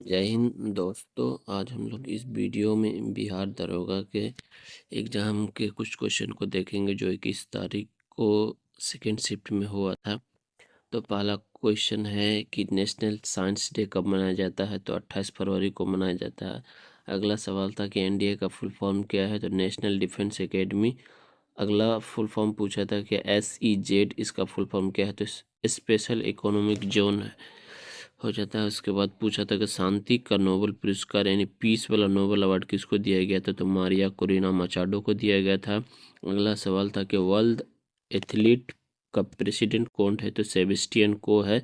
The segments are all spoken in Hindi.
जय हिंद दोस्तों। आज हम लोग इस वीडियो में बिहार दरोगा के एग्ज़ाम के कुछ क्वेश्चन को देखेंगे जो 21 तारीख को सेकेंड शिफ्ट में हुआ था। तो पहला क्वेश्चन है कि नेशनल साइंस डे कब मनाया जाता है, तो 28 फरवरी को मनाया जाता है। अगला सवाल था कि एनडीए का फुल फॉर्म क्या है, तो नेशनल डिफेंस एकेडमी। अगला फुल फॉर्म पूछा था कि SEZ इसका फुल फॉर्म क्या है, तो स्पेशल इकोनॉमिक जोन हो जाता है। उसके बाद पूछा था कि शांति का नोबेल पुरस्कार यानी पीस वाला नोबेल अवार्ड किसको दिया गया था, तो मारिया कोरिना मचाडो को दिया गया था। अगला सवाल था कि वर्ल्ड एथलीट का प्रेसिडेंट कौन है, तो सेबेस्टियन को है।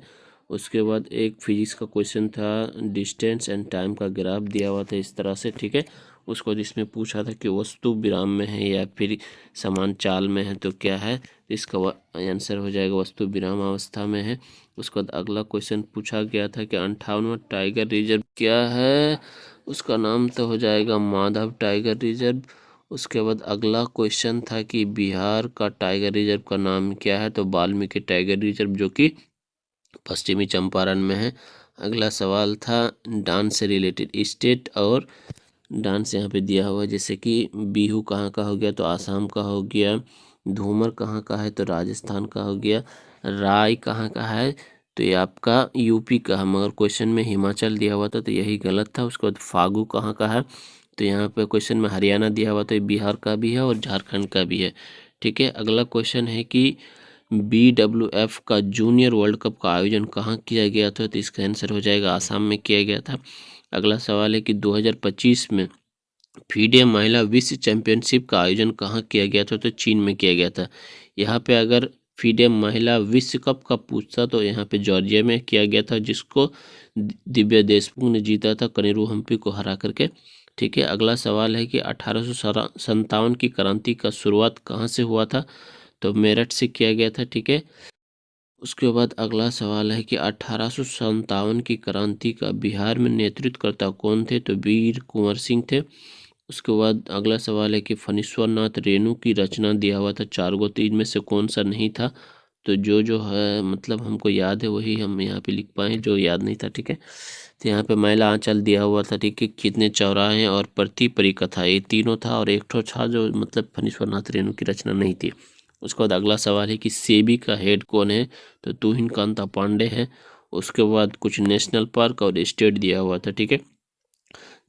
उसके बाद एक फिजिक्स का क्वेश्चन था, डिस्टेंस एंड टाइम का ग्राफ दिया हुआ था इस तरह से, ठीक है। उसको बाद इसमें पूछा था कि वस्तु विराम में है या फिर समान चाल में है, तो क्या है, इसका आंसर हो जाएगा वस्तु विराम अवस्था में है। उसके बाद अगला क्वेश्चन पूछा गया था कि 58वां टाइगर रिजर्व क्या है, उसका नाम तो हो जाएगा माधव टाइगर रिजर्व। उसके बाद अगला क्वेश्चन था कि बिहार का टाइगर रिजर्व का नाम क्या है, तो वाल्मीकि टाइगर रिजर्व जो कि पश्चिमी चंपारण में है। अगला सवाल था डांस से रिलेटेड स्टेट और डांस यहाँ पे दिया हुआ है, जैसे कि बिहू कहाँ का हो गया, तो आसाम का हो गया। धूमर कहाँ का है, तो राजस्थान का हो गया। राय कहाँ का है, तो ये आपका यूपी का है, मगर क्वेश्चन में हिमाचल दिया हुआ था तो यही गलत था। उसके बाद फागू कहाँ का है, तो यहाँ पे क्वेश्चन में हरियाणा दिया हुआ तो ये बिहार का भी है और झारखंड का भी है, ठीक है। अगला क्वेश्चन है कि BWF का जूनियर वर्ल्ड कप का आयोजन कहाँ किया गया था, तो इसका आंसर हो जाएगा आसाम में किया गया था। अगला सवाल है कि 2025 में फीडे महिला विश्व चैंपियनशिप का आयोजन कहाँ किया गया था, तो चीन में किया गया था। यहाँ पे अगर फीडे महिला विश्व कप का पूछता तो यहाँ पे जॉर्जिया में किया गया था, जिसको दिव्या देशमुख ने जीता था कनेरू हम्पी को हरा करके, ठीक है। अगला सवाल है कि 1857 की क्रांति का शुरुआत कहाँ से हुआ था, तो मेरठ से किया गया था, ठीक है। उसके बाद अगला सवाल है कि 1857 की क्रांति का बिहार में नेतृत्वकर्ता कौन थे, तो वीर कुंवर सिंह थे। उसके बाद अगला सवाल है कि फणीश्वर नाथ रेणु की रचना दिया हुआ था चार गो, तो इनमें से कौन सा नहीं था, तो जो है मतलब हमको याद है वही हम यहाँ पे लिख पाए, जो याद नहीं था, ठीक है। तो यहाँ पे महिला आंचल दिया हुआ था, ठीक है। कितने चौराहे हैं और प्रति परिकथा, ये तीनों था और एक ठो था जो मतलब फणीश्वर नाथ रेणु की रचना नहीं थी। उसके बाद अगला सवाल है कि सेबी का हेड कौन है, तो तुहिन कांता पांडे है। उसके बाद कुछ नेशनल पार्क और स्टेट दिया हुआ था, ठीक है।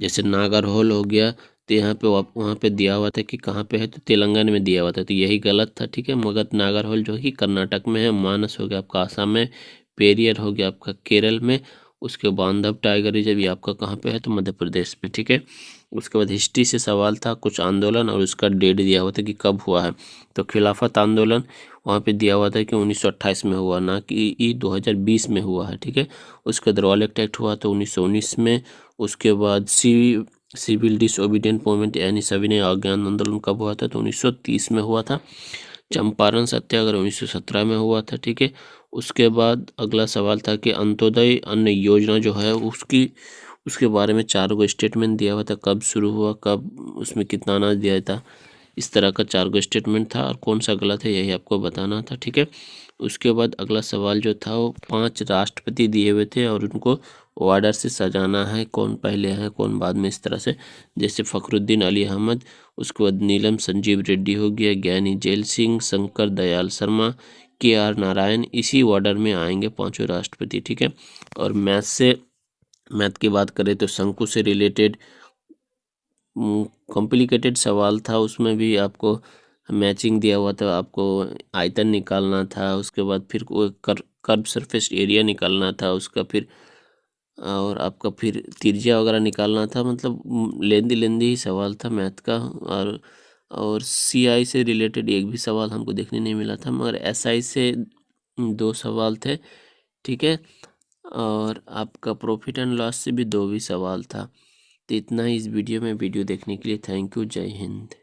जैसे नागरहोल हो गया, तो यहाँ पे वहाँ पे दिया हुआ था कि कहाँ पे है, तो तेलंगाना में दिया हुआ था, तो यही गलत था, ठीक है। मगर नागरहोल जो है कि कर्नाटक में है। मानस हो गया आपका आसाम में, पेरियर हो गया आपका केरल में। उसके बांधव टाइगर रिजर्व ये आपका कहाँ पे है, तो मध्य प्रदेश में, ठीक है। उसके बाद हिस्ट्री से सवाल था, कुछ आंदोलन और उसका डेट दिया हुआ था कि कब हुआ है, तो खिलाफत आंदोलन वहाँ पे दिया हुआ था कि 1928 में हुआ, ना कि 2020 में हुआ है, ठीक है। उसके बाद रॉल एक्ट हुआ था 1919 में। उसके बाद सिविल डिसओबीडियंट मूवमेंट यानी सविनय अवज्ञा आंदोलन कब हुआ था, तो 1930 में हुआ था। चंपारण सत्याग्रह 1917 में हुआ था, ठीक है। उसके बाद अगला सवाल था कि अंत्योदय अन्न योजना जो है उसके बारे में चार गो स्टेटमेंट दिया हुआ था, कब शुरू हुआ, कब उसमें कितना अनाज दिया था, इस तरह का चार गो स्टेटमेंट था और कौन सा गलत है यही आपको बताना था, ठीक है। उसके बाद अगला सवाल जो था वो 5 राष्ट्रपति दिए हुए थे और उनको ऑर्डर से सजाना है, कौन पहले है कौन बाद में, इस तरह से। जैसे फखरुद्दीन अली अहमद, उसके बाद नीलम संजीव रेड्डी हो गया, ज्ञानी जेल सिंह, शंकर दयाल शर्मा, KR नारायण, इसी ऑर्डर में आएंगे पांचों राष्ट्रपति, ठीक है। और मैथ की बात करें तो शंकु से रिलेटेड कॉम्प्लिकेटेड सवाल था, उसमें भी आपको मैचिंग दिया हुआ था, आपको आयतन निकालना था, उसके बाद फिर कर्व सरफेस एरिया निकालना था उसका, फिर और आपका फिर त्रिज्या वगैरह निकालना था, मतलब लेंदी ही सवाल था मैथ का। और CI से रिलेटेड एक भी सवाल हमको देखने नहीं मिला था, मगर SI से 2 सवाल थे, ठीक है। और आपका प्रॉफिट एंड लॉस से भी 2 भी सवाल था। तो इतना ही इस वीडियो में। वीडियो देखने के लिए थैंक यू। जय हिंद।